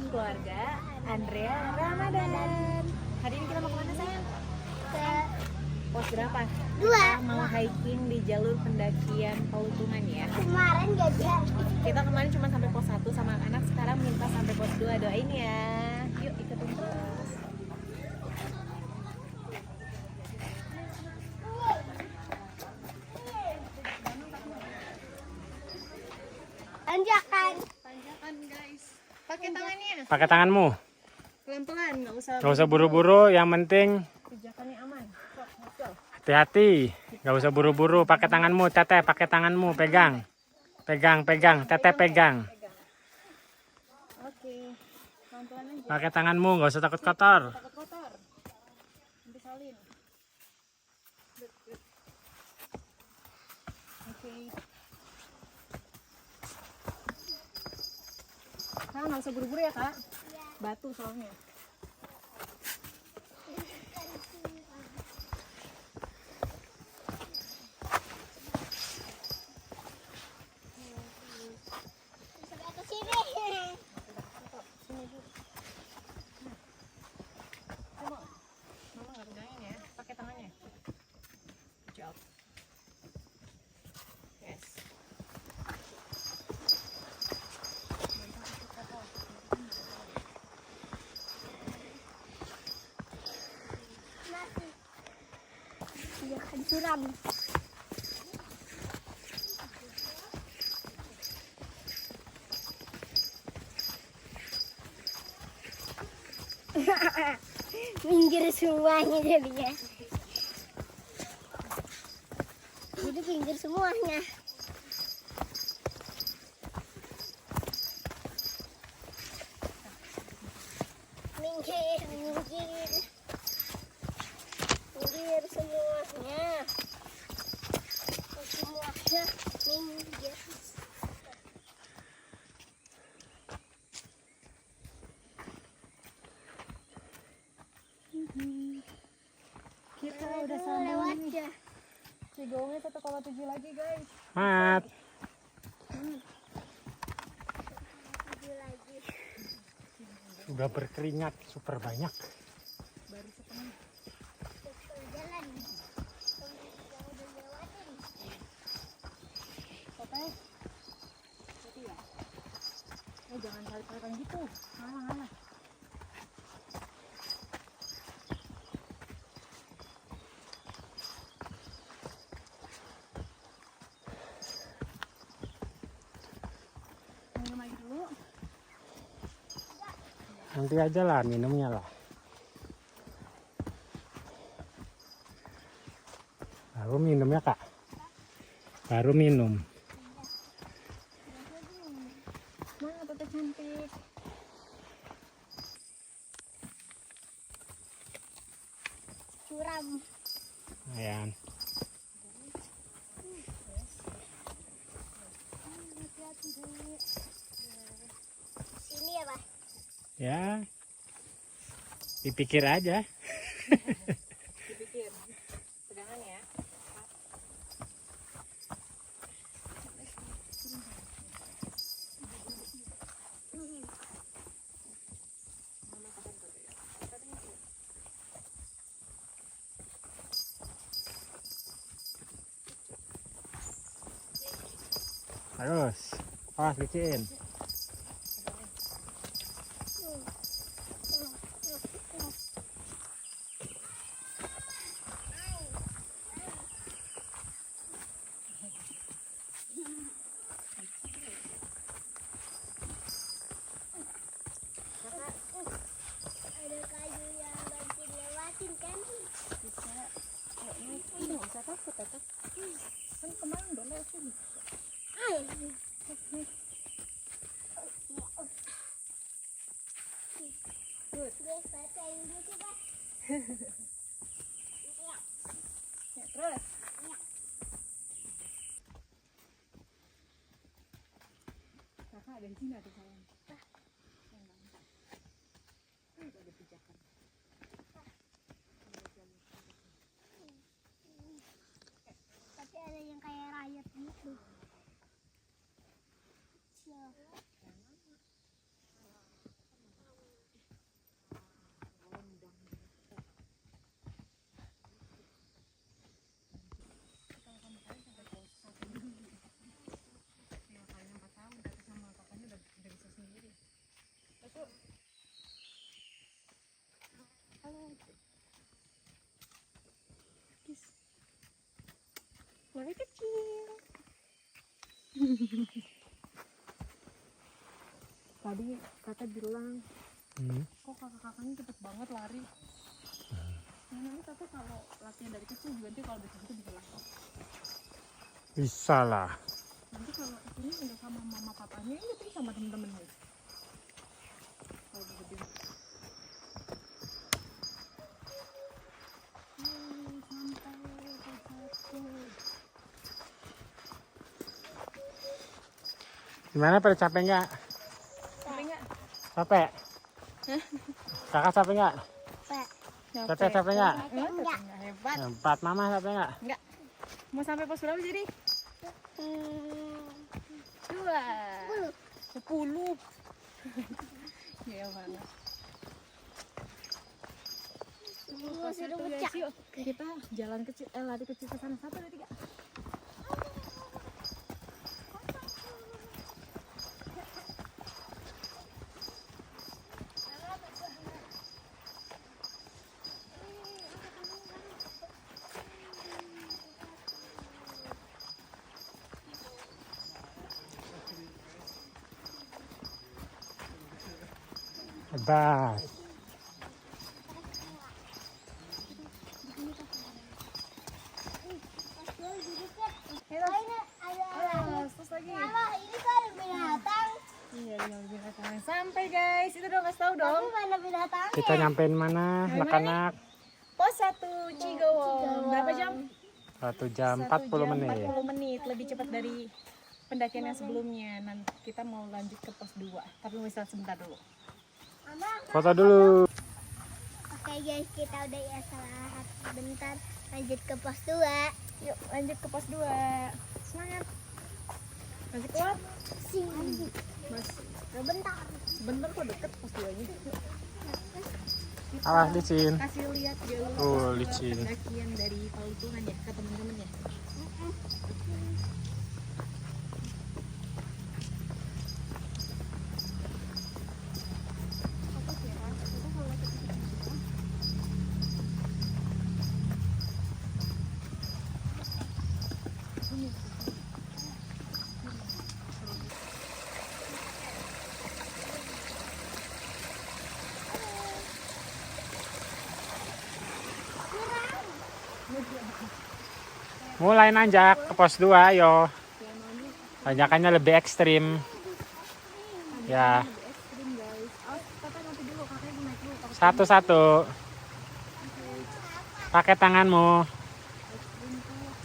keluarga Andrea Ramadan. Hari ini kita mau kemana sayang? Ke Pos berapa? 2. Kita mau hiking di jalur pendakian Pautungan ya. Kemarin gak jadi. Kita kemarin cuma sampai pos 1 sama anak, sekarang minta sampai pos 2. Doain ya. Yuk ikutin terus. Tanjakan. Tanjakan guys. Pakai tangannya. Pakai tanganmu. Pelan-pelan, nggak Gak usah buru-buru, yang penting pijakannya aman. Kok, betul. hati-hati. Gak usah buru-buru, pakai tanganmu, teteh, pakai tanganmu, pegang. Pegang, teteh pegang. Oke. Pelan-pelan aja. Pakai tanganmu, gak usah takut kotor. Takut kotor. Nanti salin. Oke. Kak, nggak usah buru-buru ya kak. Batu soalnya. Sebelah ke sini. Mama nggak pegangin ya, pakai tangannya. Job. Yes. Masih. Tanjakan curam. Minggir semuanya jadinya. Jadi pinggir semuanya. Minggir. Minggir semuanya. Semuanya minggir. Kita udah sampai Lewat nih. ya. Cigongnya 1,7 lagi guys. Mat. Tujuh lagi. Udah berkeringat super banyak. Baru setengah. Jalan. Yang udah lewatin. Teteh. Hati ya. Jangan tarik-tarikan gitu. Ngalah. Minum air dulu. Nanti aja lah minumnya lah. Baru minum ya kak. Baru minum. Mana teteh cantik. Curam. Ayan. Sini ya, Pak. Ya. Dipikir aja. Dipikir. Pegangan ya. Terus. Awas licin. Ada kayu yang bantu lewatin kan? Bisa. Nggak usah takut teteh. Kan kemarin udah lewat sini. Good. Guys, baca ini coba. Ya, terus. Kakak ada di sini ada sayang. Ada pijakan. Tapi ada yang kayak rayap gitu. Tadi kakak bilang, Hmm. kok kakak-kakaknya cepet banget lari. Nah, nanti tapi kalau latihan dari kecil juga nanti kalau besok itu bisa lari. Bisa lah. Nanti kalau ini udah sama mama papanya, ini nanti sama temen-temennya. Kalau udah gede. Sampai ke satu. Gimana, pada capek nggak? Capek nggak? Capek? Kakak capek nggak? Capek nggak? Enggak hebat. Hebat. Mama capek nggak? Enggak. Mau sampai pos berapa jadi? 2. 10. Ya mana? Pos 1 guys, yuk. Kita jalan kecil, lari kecil ke sana. 1, 2, 3. Hebat. Terus lagi. Ini kan ada binatang. Iya, binatang. Sampai guys, itu dong kasih tahu dong. Tapi mana binatang? Kita nyampein mana, anak-anak? Pos 1 Cigowong. Berapa jam? 1 jam 1 40 jam menit. 40 menit, lebih cepat dari pendakian yang sebelumnya. Nanti kita mau lanjut ke pos 2. Tapi misal sebentar dulu. Mama. Foto dulu. Oke guys, kita udah ya istirahat sebentar. Lanjut ke pos 2. Yuk, lanjut ke pos 2. Semangat. Masih kuat? Sini. Masih. Sebentar. Sebentar kok deket pos 2-nya. Awas licin. Kasih lihat dulu. Oh, licin. Pendakian dari Paluntungan ya ke teman-teman ya. Mulai nanjak ke pos 2, ayo. Tanjakannya lebih ekstrim. Ya, Ekstrim guys. Oh, kakak nanti dulu, kakak mau naik dulu. satu-satu. Pakai tanganmu.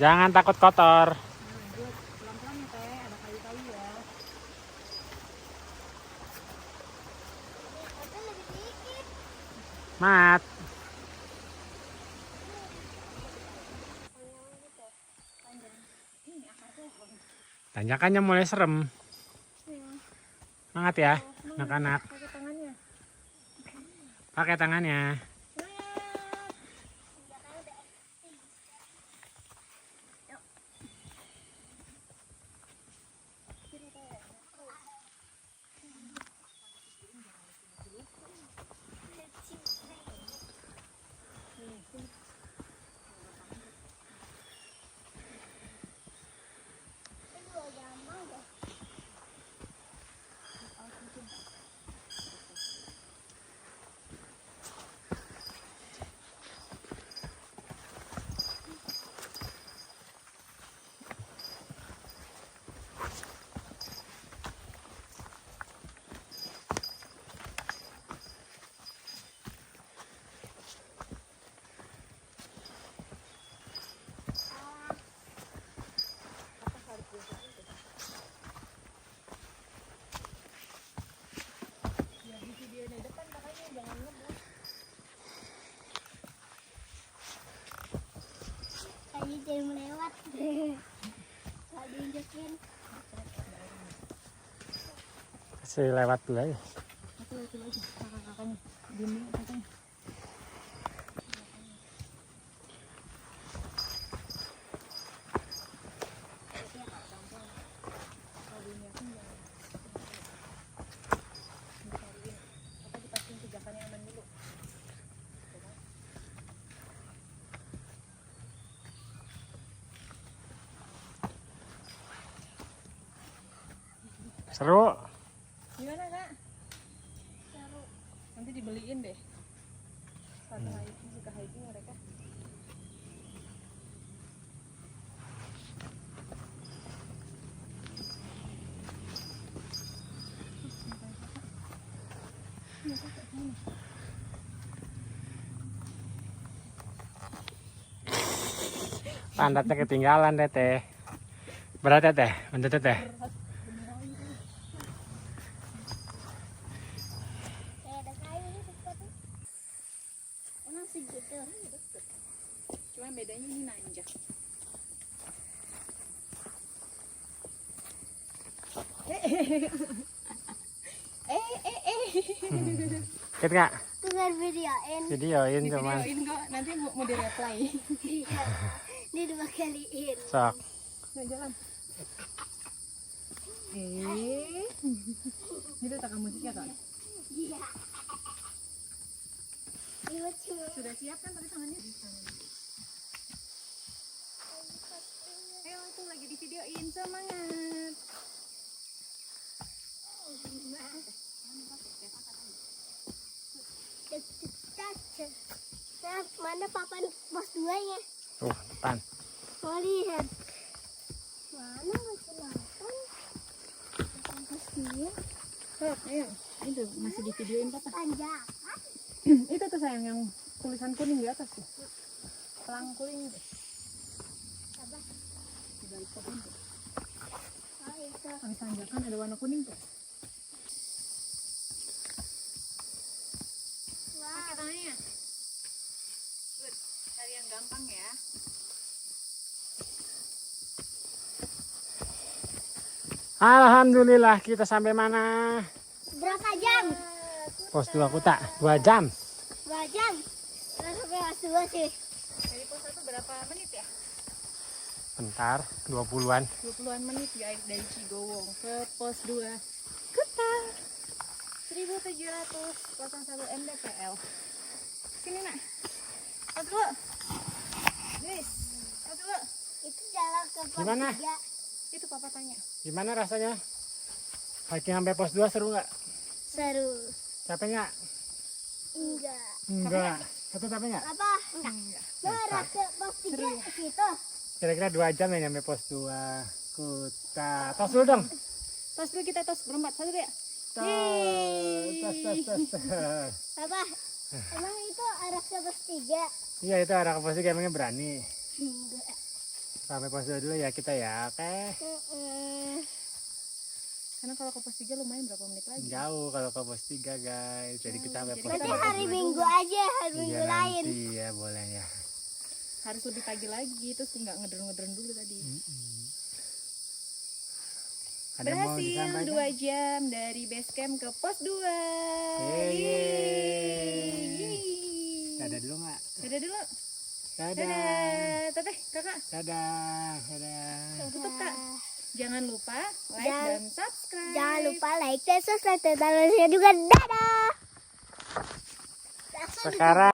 Jangan takut kotor. Lanjut, pelan-pelan ya teh, ada kayu-kayu ya. Mat. Tanjakannya mulai serem. Semangat ya, anak-anak. Pakai tangannya. Pakai tangannya. Tadi dia melewat. Tadi injekin. Kasih lewat dulu aja. Aku lihat dulu aja kakak-kakaknya. Bimbing kakaknya. Seru. Gimana kak? Seru. Nanti dibeliin deh. Satu hiking, suka hiking mereka. Pandatnya ketinggalan teteh. Berat teteh, untuk teteh. Ada kayu nih dekat tuh. Emang segitu. Cuma bedanya ini nanjak. Ikut nggak? Tinggal videoin. Videoin cuman. Videoin kok, nanti mau di-reply. Ini 2 kaliin. Sok. Nah, jalan. Itu tak musiknya kan? Iya. Lucu. Sudah siap kan tadi tangannya? Ayo itu lagi di videoin, semangat. Nah, mana papan pos 2-nya? Tuh, depan. Mau lihat. Mana masih nonton? Papan pos 2. Ayo, itu masih di videoin papa. Panjang. Itu tuh sayang yang tulisan kuning di atas tuh. Pelang kuning itu. Apa? Di balik pohon tuh. Oh, itu. Habis tanjakan ada warna kuning tuh. Wah. Pakai tangannya. Good. Cari yang gampang ya. Alhamdulillah kita sampai mana? Berapa jam? Pos 2 Kuta. 2 jam. 2 jam. Terus sampai pos 2 sih. Dari pos 1 berapa menit ya? Bentar, 20-an. 20-an menit guys dari Cigowong ke pos 2 Kuta. 1701 mdpl. Sini nak. Pas dulu. Guys, pas dulu. Itu jalan ke pos Gimana? 3. Itu papa tanya. Gimana rasanya? Hiking sampai pos 2 seru nggak? Seru. Capek nggak? Enggak. Enggak. Satu capek nggak? Apa? Enggak. Berat ke pos 3 ke situ. Kira-kira 2 jam ya nyampe pos 2 Kuta. Tos dulu dong. Tos dulu kita tos berempat. Satu ya. Tos. Apa? Emang itu arah ke pos 3? Iya itu arah ke pos 3 emangnya berani. Enggak. Sampai pos 2 dulu ya kita ya, oke? Karena kalau ke pos 3 lumayan berapa menit lagi. Jauh kalau ke pos 3 guys. Jadi kita sampai pos Berarti 3. hari Minggu aja, hari Iya Minggu lain. nanti ya boleh ya. Harus lebih pagi lagi. Terus nggak ngedrone dulu tadi. Ada yang mau Berhasil disampaikan? 2 jam dari base camp ke pos 2. Yeay. Dadah dulu nggak? Dadah dulu. Dadah. Dadah. Teteh, kakak. Dadah. Dadah. Tutup kak. Jangan lupa like Jangan- dan subscribe. Jangan lupa like dan subscribe dan juga dadah. Sekarang